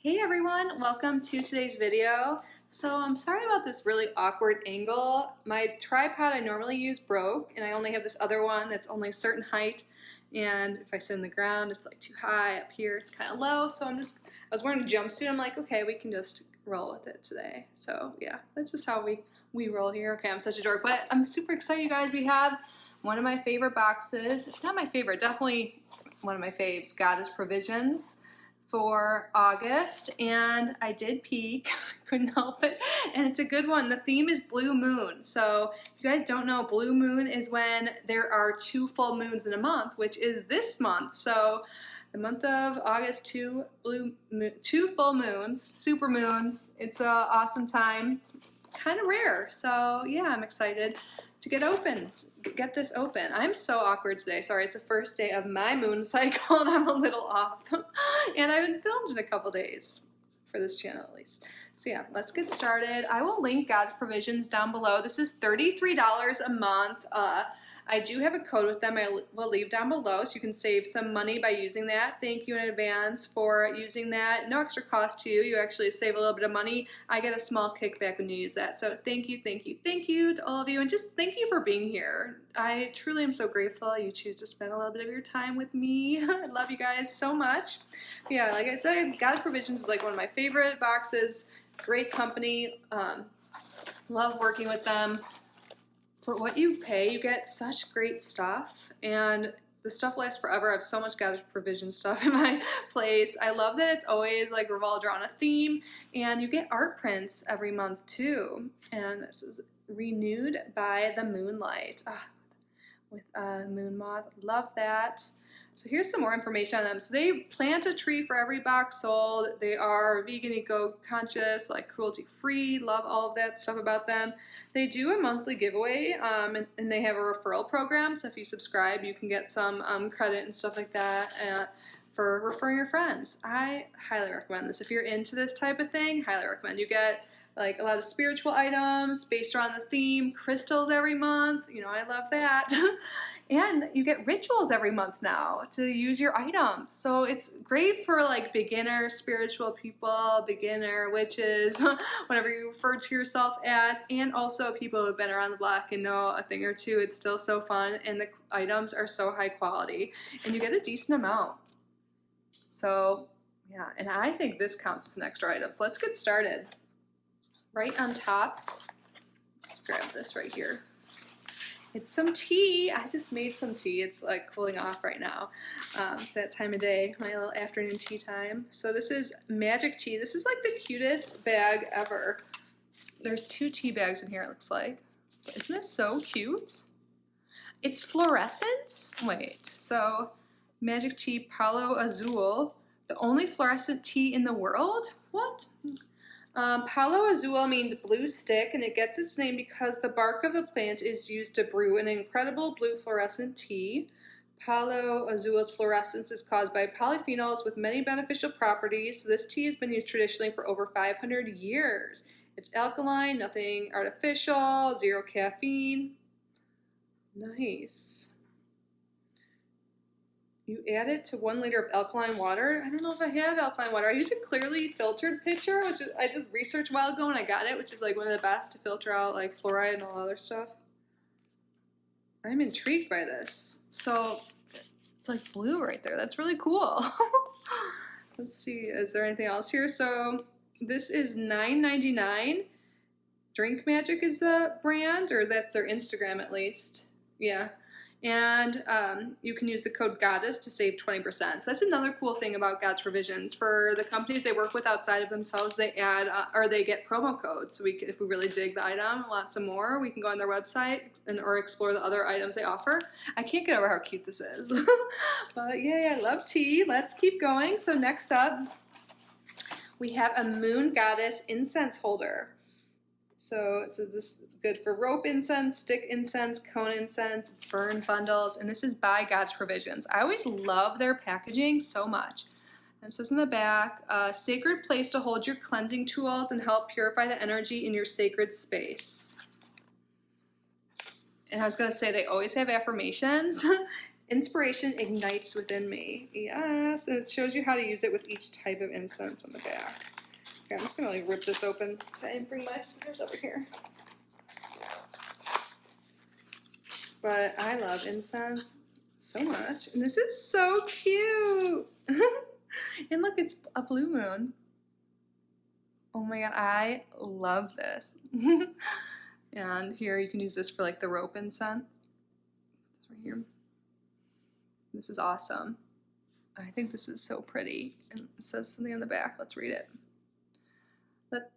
Hey everyone, welcome to today's video. So I'm sorry about this really awkward angle. My tripod I normally use broke and I only have this other one that's only a certain height, and if I sit on the ground it's like too high. Up here it's kind of low, so I was wearing a jumpsuit. I'm like, okay, we can just roll with it today. So yeah, that's just how we roll here. Okay, I'm such a dork, but I'm super excited, you guys. We have one of my favorite boxes. It's not my favorite, definitely one of my faves, Goddess Provisions, for August, and I did peek, couldn't help it, and it's a good one. The theme is blue moon. So if you guys don't know, blue moon is when there are 2 full moons in a month, which is this month. So the month of August, 2 full moons, super moons. It's an awesome time, kind of rare. So yeah, I'm excited to get this open. I'm so awkward today. Sorry, it's the first day of my moon cycle and I'm a little off. And I haven't filmed in a couple days for this channel at least. So yeah, let's get started. I will link God's Provisions down below. This is $33 a month. I do have a code with them. I will leave down below so you can save some money by using that. Thank you in advance for using that. No extra cost to you. You actually save a little bit of money. I get a small kickback when you use that. So thank you to all of you. And just thank you for being here. I truly am so grateful you choose to spend a little bit of your time with me. I love you guys so much. Yeah, like I said, God's Provisions is like one of my favorite boxes. Great company. Love working with them. For what you pay, you get such great stuff, and the stuff lasts forever. I have so much Goddess Provision stuff in my place. I love that it's always like revolved around a theme, and you get art prints every month too. And this is Renewed by the Moonlight with moon moth. Love that. So here's some more information on them. So they plant a tree for every box sold. They are vegan, eco-conscious, like cruelty-free. Love all of that stuff about them. They do a monthly giveaway, and they have a referral program. So if you subscribe, you can get some credit and stuff like that for referring your friends. I highly recommend this. If you're into this type of thing, highly recommend. You get like a lot of spiritual items based around the theme, crystals every month. You know, I love that. And you get rituals every month now to use your items. So it's great for like beginner spiritual people, beginner witches, whatever you refer to yourself as, and also people who have been around the block and know a thing or two. It's still so fun, and the items are so high quality, and you get a decent amount. So yeah, and I think this counts as an extra item. So let's get started. Right on top, let's grab this right here. It's some tea. I just made some tea. It's like cooling off right now. It's that time of day, my little afternoon tea time. So this is magic tea. This is like the cutest bag ever. There's 2 tea bags in here, it looks like. Isn't this so cute? It's fluorescent? Wait, so magic tea Palo Azul, the only fluorescent tea in the world? What? Palo Azul means blue stick, and it gets its name because the bark of the plant is used to brew an incredible blue fluorescent tea. Palo Azul's fluorescence is caused by polyphenols with many beneficial properties. This tea has been used traditionally for over 500 years. It's alkaline, nothing artificial, 0 caffeine. Nice. You add it to 1 liter of alkaline water. I don't know if I have alkaline water. I use a clearly filtered pitcher, which I just researched a while ago and I got it, which is like one of the best to filter out like fluoride and all other stuff. I'm intrigued by this. So it's like blue right there. That's really cool. Let's see, is there anything else here? So this is $9.99. Drink Magic is the brand, or that's their Instagram at least. Yeah. And you can use the code GODDESS to save 20%. So that's another cool thing about God's Provisions. For the companies they work with outside of themselves, they add or they get promo codes. So if we really dig the item and want some more, we can go on their website or explore the other items they offer. I can't get over how cute this is. But yeah, I love tea. Let's keep going. So next up, we have a Moon Goddess incense holder. So this is good for rope incense, stick incense, cone incense, burn bundles, and this is by God's Provisions. I always love their packaging so much. And it says in the back, a sacred place to hold your cleansing tools and help purify the energy in your sacred space. And I was going to say they always have affirmations. Inspiration ignites within me. Yes, and it shows you how to use it with each type of incense on the back. Okay, I'm just gonna like rip this open because I didn't bring my scissors over here. But I love incense so much, and this is so cute. And look, it's a blue moon. Oh my god, I love this. And here you can use this for like the rope incense. Right here. This is awesome. I think this is so pretty. And it says something on the back. Let's read it. Let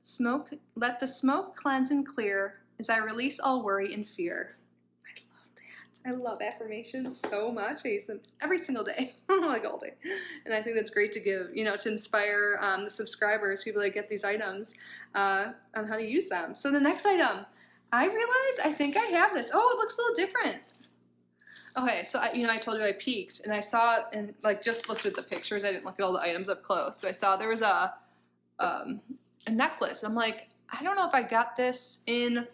the smoke cleanse and clear as I release all worry and fear. I love that. I love affirmations so much. I use them every single day, like all day. And I think that's great to give, you know, to inspire the subscribers, people that get these items, on how to use them. So the next item, I realized I think I have this. Oh, it looks a little different. Okay, so I told you I peeked and I saw and like just looked at the pictures. I didn't look at all the items up close, but I saw there was a necklace. I'm like, I don't know if I got this in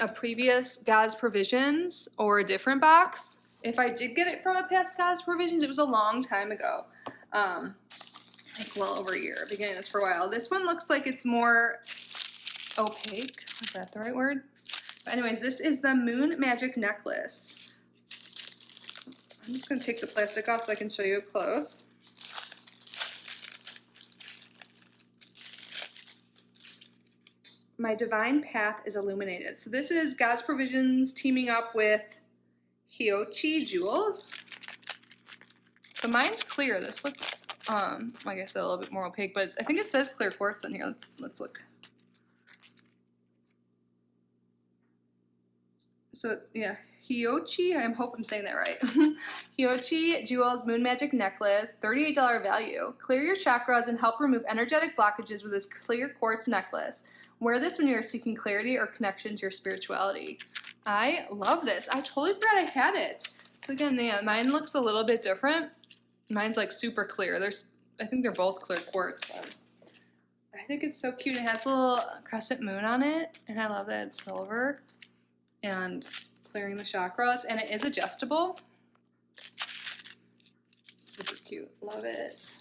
a previous God's Provisions or a different box. If I did get it from a past God's Provisions, it was a long time ago, like well over a year. I've been getting this for a while. This one looks like it's more opaque. Is that the right word? But anyways, this is the Moon Magic Necklace. I'm just going to take the plastic off so I can show you up close. My divine path is illuminated. So this is God's Provisions teaming up with Hiochi Jewels. So mine's clear. This looks, like I said, a little bit more opaque, but I think it says clear quartz on here. Let's look. So it's, yeah, Hiochi, I hope I'm saying that right. Hiochi Jewels Moon Magic Necklace, $38 value. Clear your chakras and help remove energetic blockages with this clear quartz necklace. Wear this when you are seeking clarity or connection to your spirituality. I love this. I totally forgot I had it. So again, yeah, mine looks a little bit different. Mine's like super clear. I think they're both clear quartz, but I think it's so cute. It has a little crescent moon on it, and I love that it's silver and clearing the chakras, and it is adjustable. Super cute. Love it.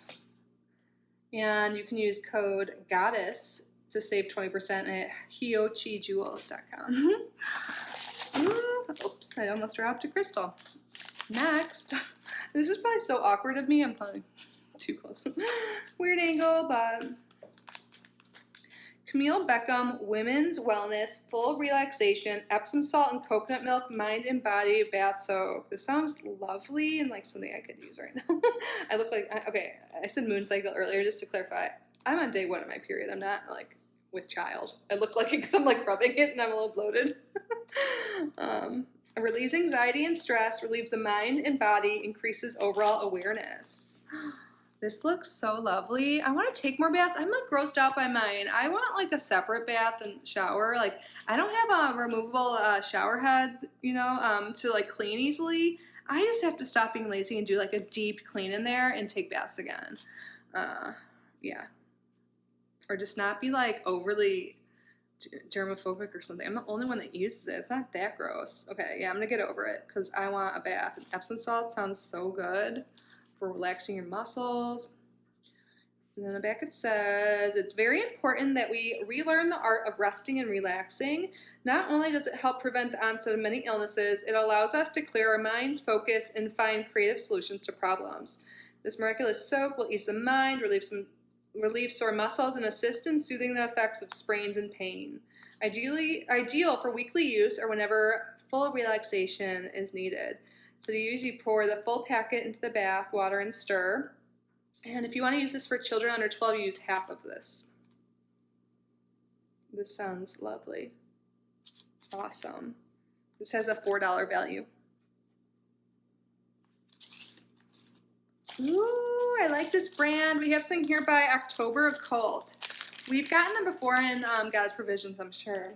And you can use code GODDESS to save 20% at hiochijewels.com. Oops, I almost dropped a crystal. Next. This is probably so awkward of me. I'm probably too close. Weird angle, but Camille Beckham Women's Wellness Full Relaxation Epsom Salt and Coconut Milk Mind and Body Bath Soak. This sounds lovely and like something I could use right now. I look like, okay, I said moon cycle earlier just to clarify. I'm on day 1 of my period. I'm not like with child. I look like it because I'm like rubbing it and I'm a little bloated. Relieves anxiety and stress, relieves the mind and body, increases overall awareness. This looks so lovely. I want to take more baths. I'm like grossed out by mine. I want like a separate bath and shower. Like I don't have a removable shower head, you know, to like clean easily. I just have to stop being lazy and do like a deep clean in there and take baths again. Yeah. Or just not be like overly germophobic or something. I'm the only one that uses it. It's not that gross. Okay, yeah, I'm gonna get over it because I want a bath. Epsom salt sounds so good for relaxing your muscles. And then the back it says, it's very important that we relearn the art of resting and relaxing. Not only does it help prevent the onset of many illnesses, it allows us to clear our minds, focus, and find creative solutions to problems. This miraculous soak will ease the mind, relieve sore muscles, and assist in soothing the effects of sprains and pain. Ideal for weekly use or whenever full relaxation is needed. So to use, you pour the full packet into the bath water and stir. And if you want to use this for children under 12, you use half of this. This sounds lovely. Awesome. This has a $4 value. Ooh, I like this brand. We have something here by October Occult. We've gotten them before in God's Provisions, I'm sure.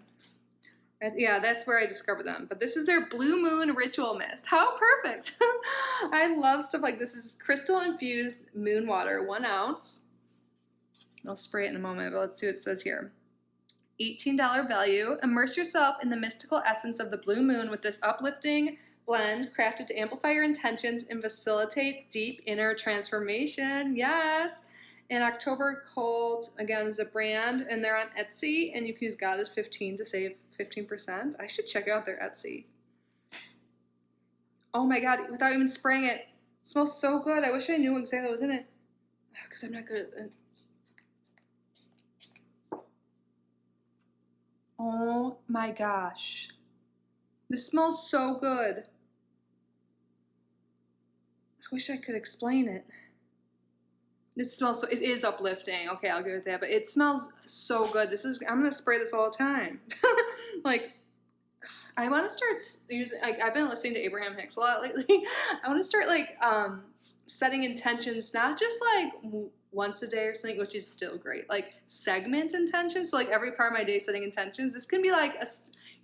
Yeah, that's where I discovered them. But this is their Blue Moon Ritual Mist. How perfect. I love stuff like this. This is crystal-infused moon water, 1 ounce. I'll spray it in a moment, but let's see what it says here. $18 value. Immerse yourself in the mystical essence of the blue moon with this uplifting, blend crafted to amplify your intentions and facilitate deep inner transformation. Yes. And October Cult, again, is a brand, and they're on Etsy, and you can use Goddess15 to save 15%. I should check out their Etsy. Oh my God, without even spraying it. It smells so good. I wish I knew exactly what was in it, because I'm not good at it. Oh my gosh. This smells so good. I wish I could explain it. It smells so, it is uplifting. Okay, I'll give it that, but it smells so good. I'm gonna spray this all the time. Like, I want to start using, like, I've been listening to Abraham Hicks a lot lately. I want to start, like, setting intentions, not just, like, once a day or something, which is still great. Like, segment intentions. So, like, every part of my day setting intentions. This can be, like,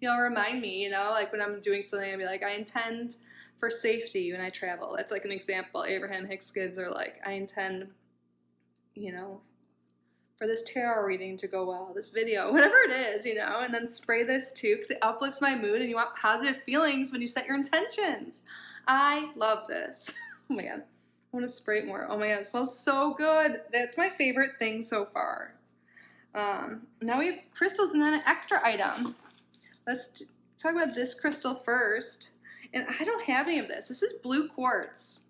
remind me, like, when I'm doing something, I'd be like, I intend for safety when I travel. That's, like, an example Abraham Hicks gives, or, like, I intend, for this tarot reading to go well, this video, whatever it is, and then spray this too, because it uplifts my mood, and you want positive feelings when you set your intentions. I love this. Oh my God. I want to spray it more. Oh my God, it smells so good. That's my favorite thing so far. Now we have crystals and then an extra item. Let's talk about this crystal first. And I don't have any of this. This is blue quartz.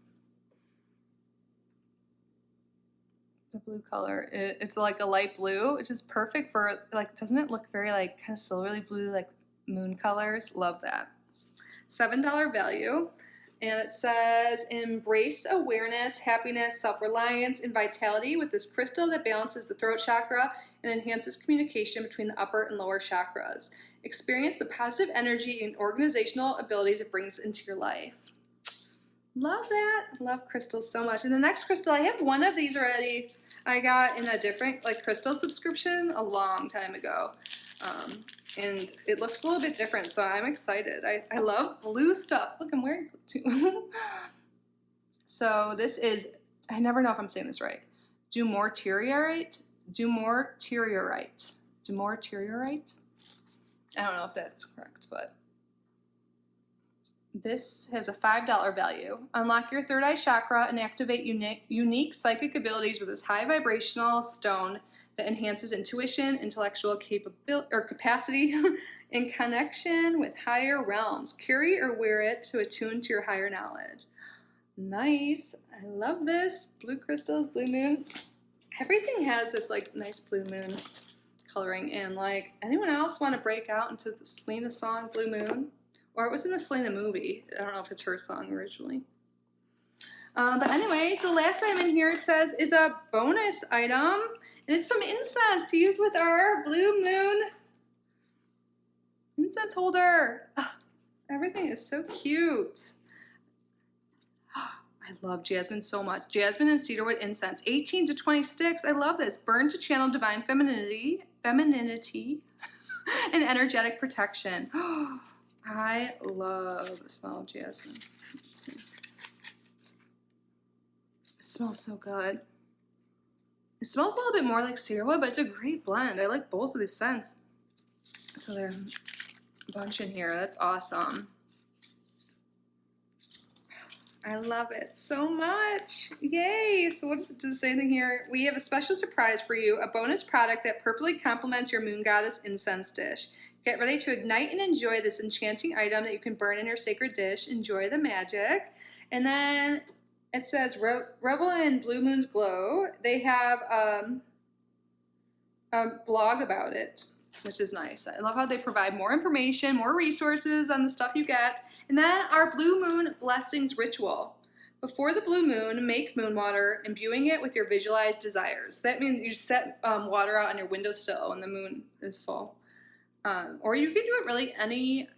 The blue color. It's like a light blue, which is perfect for, like, doesn't it look very, like, kind of silvery blue, like moon colors? Love that. $7 value. And it says, embrace awareness, happiness, self-reliance, and vitality with this crystal that balances the throat chakra and enhances communication between the upper and lower chakras. Experience the positive energy and organizational abilities it brings into your life. Love that. Love crystals so much. And the next crystal, I have one of these already. I got in a different, like, crystal subscription a long time ago. And it looks a little bit different, so I'm excited. I love blue stuff. Look, I'm wearing blue too. So this is, I never know if I'm saying this right. Dumortierite? Dumortierite. Dumortierite? I don't know if that's correct, but this has a $5 value. Unlock your third eye chakra and activate unique psychic abilities with this high vibrational stone that enhances intuition, intellectual capacity, and connection with higher realms. Carry or wear it to attune to your higher knowledge. Nice. I love this. Blue crystals, blue moon. Everything has this, like, nice blue moon coloring. And, like, anyone else want to break out into the Selena song, Blue Moon? Or it was in the Selena movie. I don't know if it's her song originally. But anyway, so last time in here it says is a bonus item. And it's some incense to use with our Blue Moon incense holder. Oh, everything is so cute. I love jasmine so much. Jasmine and cedarwood incense. 18 to 20 sticks. I love this. Burn to channel divine femininity, and energetic protection. I love the smell of jasmine. Let's see. It smells so good. It smells a little bit more like cedarwood, but it's a great blend. I like both of these scents. So there's a bunch in here. That's awesome. I love it so much. Yay! So what does it say in here? We have a special surprise for you, a bonus product that perfectly complements your Moon Goddess incense dish. Get ready to ignite and enjoy this enchanting item that you can burn in your sacred dish. Enjoy the magic. And then it says, Revel in Blue Moon's Glow. They have a blog about it, which is nice. I love how they provide more information, more resources on the stuff you get. And then our Blue Moon Blessings Ritual. Before the blue moon, make moon water, imbuing it with your visualized desires. That means you set water out on your windowsill when the moon is full. Or you can do it really any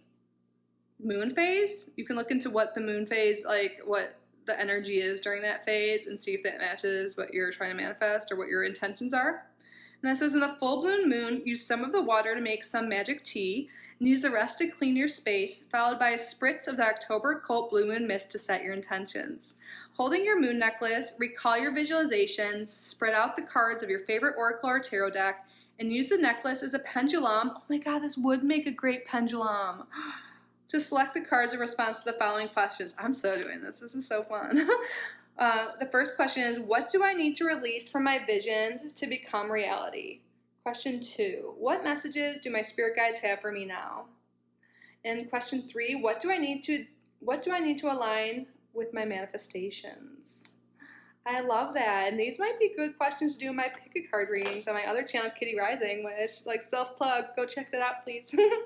moon phase. You can look into what the moon phase, like what the energy is during that phase, and see if that matches what you're trying to manifest or what your intentions are. And that says, in the full blown moon, use some of the water to make some magic tea, and use the rest to clean your space, followed by a spritz of the October Cult Blue Moon Mist to set your intentions. Holding your moon necklace, recall your visualizations, spread out the cards of your favorite oracle or tarot deck, and use the necklace as a pendulum. Oh my God, this would make a great pendulum. to select the cards in response to the following questions. I'm so doing this. This is so fun. The first question is, what do I need to release from my visions to become reality? Question 2, what messages do my spirit guides have for me now? And question 3, what do I need to align with my manifestations? I love that. And these might be good questions to do in my pick a card readings on my other channel, Kitty Rising, which, like, self-plug, go check that out, please. And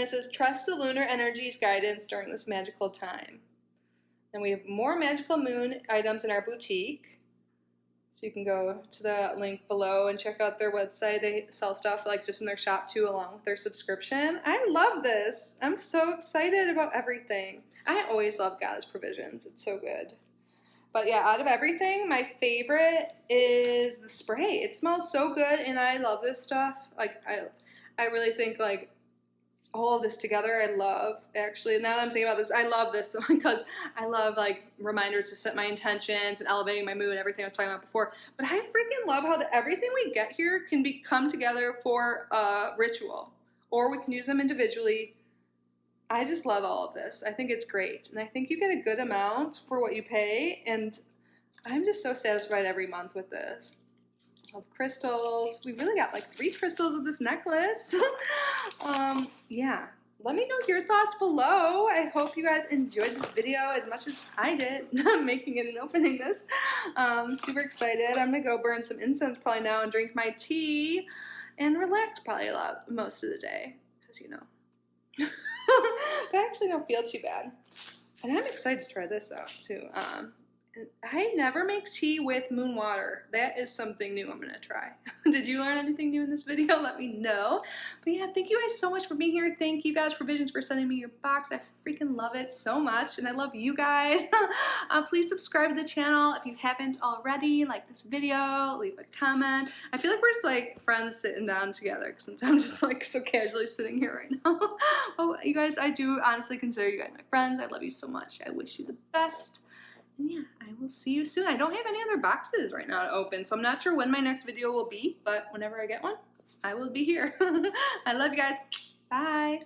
it says, trust the lunar energy's guidance during this magical time. And we have more magical moon items in our boutique. So you can go to the link below and check out their website. They sell stuff like just in their shop too, along with their subscription. I love this. I'm so excited about everything. I always love Goddess Provisions. It's so good. But yeah, out of everything, my favorite is the spray. It smells so good, and I love this stuff. Like, I really think, like, all of this together I love. Actually, now that I'm thinking about this, I love this because I love, like, reminders to set my intentions and elevating my mood and everything I was talking about before. But I freaking love how everything we get here can come together for a ritual, or we can use them individually. I just love all of this. I think it's great. And I think you get a good amount for what you pay. And I'm just so satisfied every month with this. I love crystals. We really got like 3 crystals with this necklace. Yeah. Let me know your thoughts below. I hope you guys enjoyed this video as much as I did making it and opening this. Super excited. I'm going to go burn some incense probably now and drink my tea and relax probably a lot most of the day. Because, you know. But I actually don't feel too bad. And I'm excited to try this out too. I never make tea with moon water. That is something new I'm going to try. Did you learn anything new in this video? Let me know. But yeah, thank you guys so much for being here. Thank you guys, Provisions, for sending me your box. I freaking love it so much. And I love you guys. Please subscribe to the channel if you haven't already. Like this video, leave a comment. I feel like we're just like friends sitting down together because I'm just like so casually sitting here right now. Oh, you guys, I do honestly consider you guys my friends. I love you so much. I wish you the best. And yeah, I will see you soon. I don't have any other boxes right now to open, so I'm not sure when my next video will be, but whenever I get one, I will be here. I love you guys. Bye.